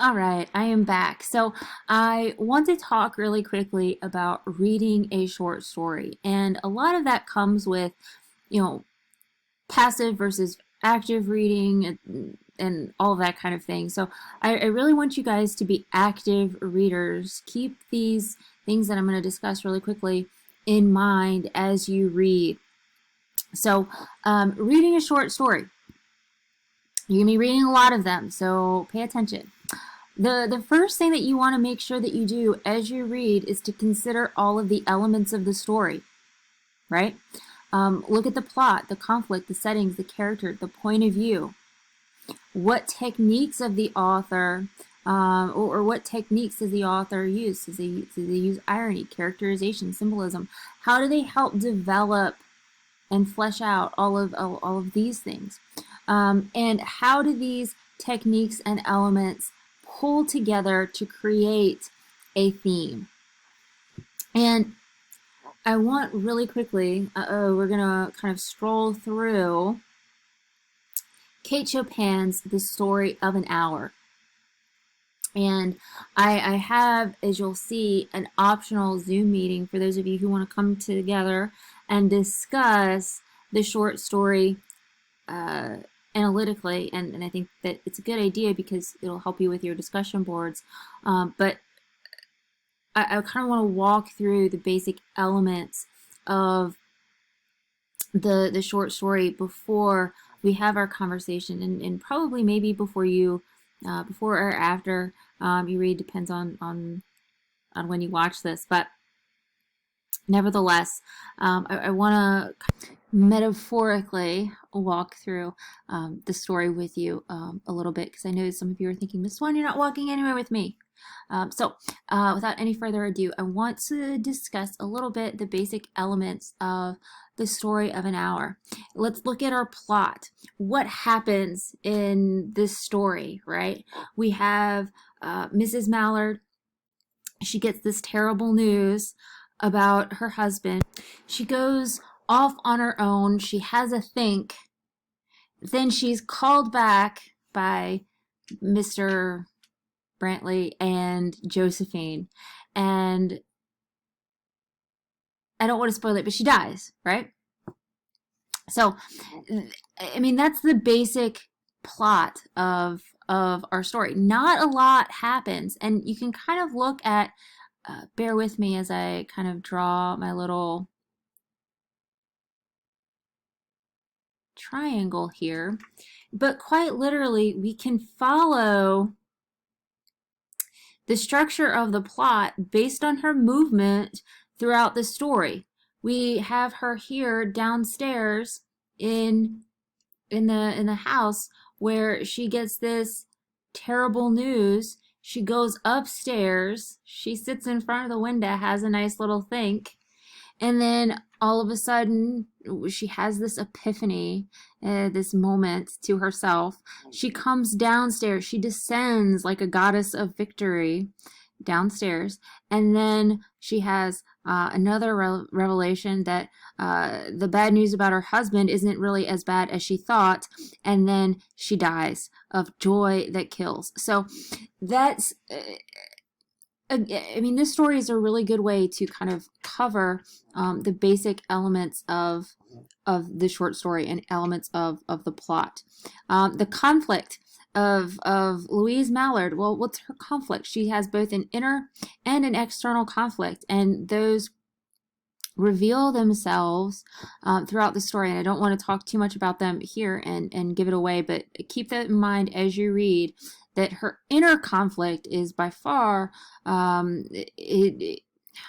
All right, I am back. So I want to talk really quickly about reading a short story. And a lot of that comes with, you know, passive versus active reading and all of that kind of thing. So I really want you guys to be active readers. Keep these things that I'm going to discuss really quickly in mind as you read. So reading a short story. You're going to be reading a lot of them, so pay attention. The first thing that you want to make sure that you do as you read is to consider all of the elements of the story, right? Look at the plot, the conflict, the settings, the character, the point of view. What techniques of the author, or what techniques does the author use? Do they use irony, characterization, symbolism? How do they help develop and flesh out all of these things? And how do these techniques and elements pull together to create a theme? And I want really quickly, we're gonna kind of stroll through Kate Chopin's The Story of an Hour. And I have, as you'll see, an optional Zoom meeting for those of you who want to come together and discuss the short story analytically, and I think that it's a good idea because it'll help you with your discussion boards. But I kind of want to walk through the basic elements of the short story before we have our conversation, and probably maybe before before or after you read, depends on when you watch this. But nevertheless, I want to metaphorically walk through the story with you a little bit, because I know some of you are thinking, Miss Swan, you're not walking anywhere with me. So without any further ado, I want to discuss a little bit the basic elements of The Story of an Hour. Let's look at our plot. What happens in this story, right? We have Mrs. Mallard. She gets this terrible news about her husband. She goes off on her own. She has a think. Then she's called back by Mr. Brantley and Josephine. And I don't want to spoil it, but she dies, right? So, I mean, that's the basic plot of our story. Not a lot happens, and you can kind of look at, bear with me as I kind of draw my little triangle here, but quite literally, we can follow the structure of the plot based on her movement throughout the story. We have her here downstairs in the house where she gets this terrible news. She goes upstairs. She sits in front of the window, has a nice little think, and then all of a sudden she has this epiphany, this moment to herself. She comes downstairs. She descends like a goddess of victory downstairs, and then she has another revelation that the bad news about her husband isn't really as bad as she thought, and then she dies of joy that kills. So that's I mean, this story is a really good way to kind of cover the basic elements of the short story and elements of the plot. The conflict of Louise Mallard. Well, what's her conflict? She has both an inner and an external conflict, and those reveal themselves throughout the story. And I don't want to talk too much about them here and give it away, but keep that in mind as you read, that her inner conflict is by far, I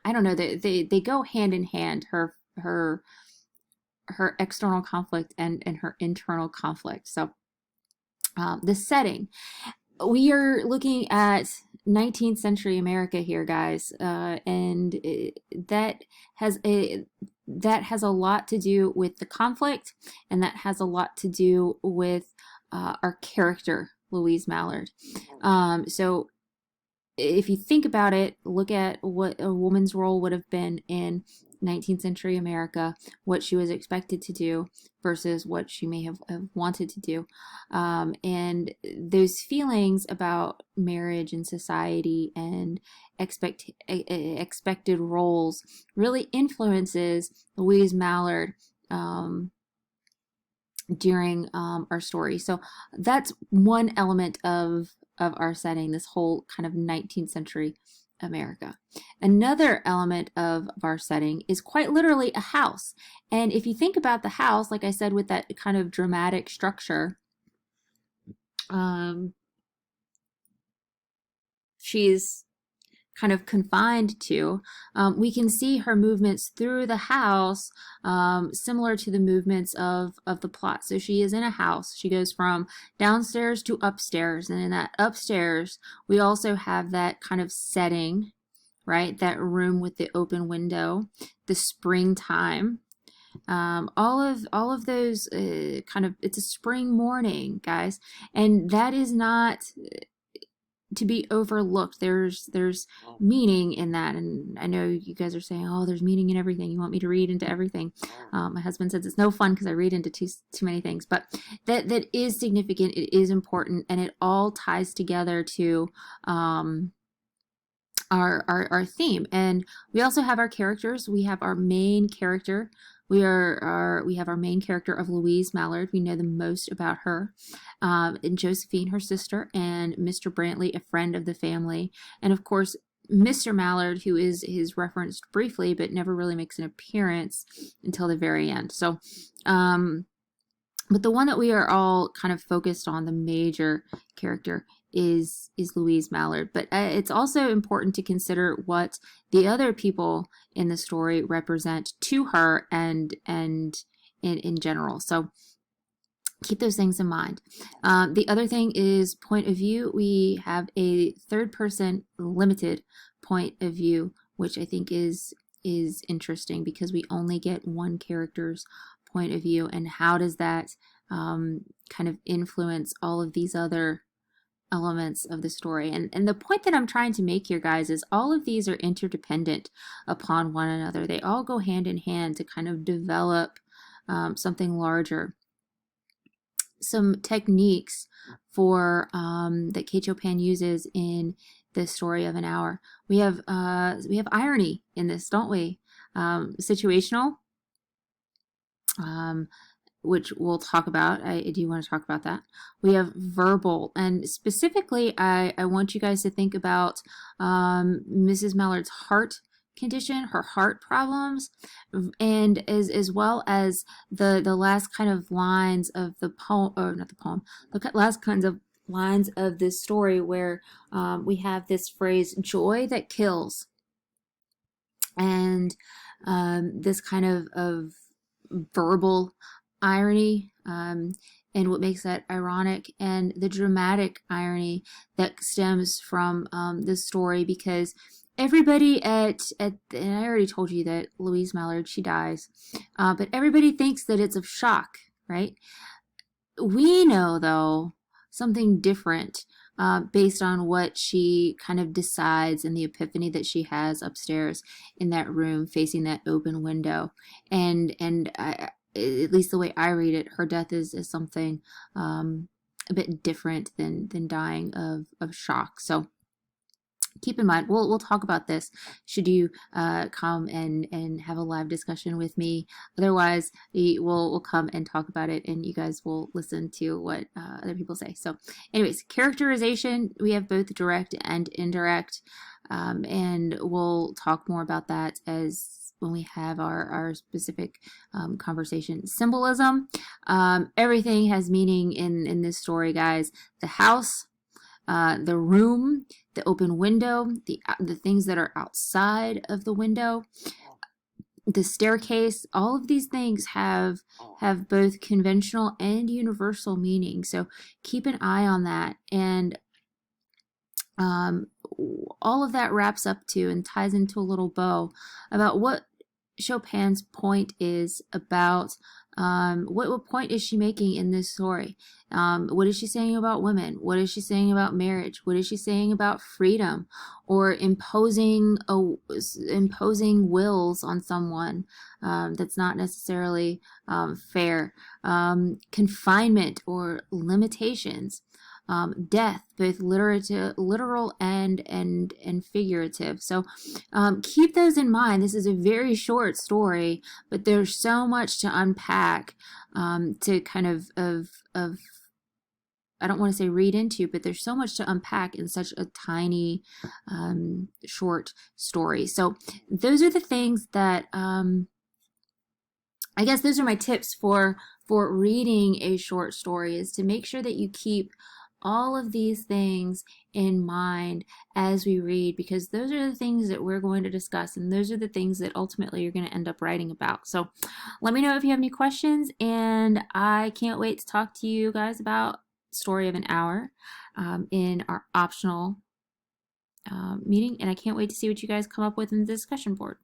don't know, they go hand in hand, her external conflict and her internal conflict. So the setting, we are looking at 19th century America here, guys, and that has a lot to do with the conflict, and that has a lot to do with our character, Louise Mallard. So if you think about it, look at what a woman's role would have been in 19th century America, what she was expected to do versus what she may have wanted to do. And those feelings about marriage and society and expected roles really influences Louise Mallard during our story. So that's one element of our setting, this whole kind of 19th century America. Another element of our setting is quite literally a house. And if you think about the house, like I said, with that kind of dramatic structure, she's kind of confined to, we can see her movements through the house, similar to the movements of the plot. So she is in a house. She goes from downstairs to upstairs. And in that upstairs, we also have that kind of setting, right? That room with the open window, the springtime. All of those kind of, it's a spring morning, guys. And that is not to be overlooked. There's meaning in that, and I know you guys are saying, oh, there's meaning in everything. You want me to read into everything. My husband says it's no fun because I read into too many things, but that is significant. It is important, and it all ties together to our theme. And we also have our characters. We have our main character. We have our main character of Louise Mallard. We know the most about her, and Josephine, her sister, and Mr. Brantley, a friend of the family, and of course Mr. Mallard, who is referenced briefly but never really makes an appearance until the very end. So, but the one that we are all kind of focused on, the major character, is Louise Mallard. But it's also important to consider what the other people in the story represent to her and in general. So keep those things in mind. The other thing is point of view. We have a third person limited point of view, which I think is interesting because we only get one character's point of view. And how does that kind of influence all of these other elements of the story? And the point that I'm trying to make here, guys, is all of these are interdependent upon one another. They all go hand in hand to kind of develop something larger. Some techniques for that Kate Chopin uses in the story of An Hour. We have irony in this, don't we? Situational, which we'll talk about. I do want to talk about that. We have verbal, and specifically, I want you guys to think about Mrs. Mallard's heart condition, her heart problems, and as well as the last kind of lines of the poem, or not the poem, the last kinds of lines of this story where we have this phrase, joy that kills, and this kind of verbal irony, and what makes that ironic, and the dramatic irony that stems from this story, because everybody and I already told you that Louise Mallard, she dies, but everybody thinks that it's of shock, right? We know, though, something different, based on what she kind of decides in the epiphany that she has upstairs in that room facing that open window. And I, at least the way I read it, her death is something a bit different than dying of shock. So keep in mind, we'll talk about this should you come and have a live discussion with me. Otherwise, we'll come and talk about it, and you guys will listen to what other people say. So anyways, characterization, we have both direct and indirect, and we'll talk more about that as when we have our specific conversation. Symbolism, everything has meaning in this story, guys. The house, the room, the open window, the things that are outside of the window, the staircase, all of these things have both conventional and universal meaning. So keep an eye on that. And all of that wraps up to and ties into a little bow about what Chopin's point is about What point is she making in this story? What is she saying about women? What is she saying about marriage? What is she saying about freedom, or imposing wills on someone that's not necessarily fair? Confinement or limitations. Death, both literal and figurative. So keep those in mind. This is a very short story, but there's so much to unpack, to kind of I don't want to say read into, but there's so much to unpack in such a tiny short story. So those are the things that I guess those are my tips for reading a short story, is to make sure that you keep all of these things in mind as we read, because those are the things that we're going to discuss, and those are the things that ultimately you're going to end up writing about. So let me know if you have any questions, and I can't wait to talk to you guys about Story of an Hour in our optional meeting, and I can't wait to see what you guys come up with in the discussion board.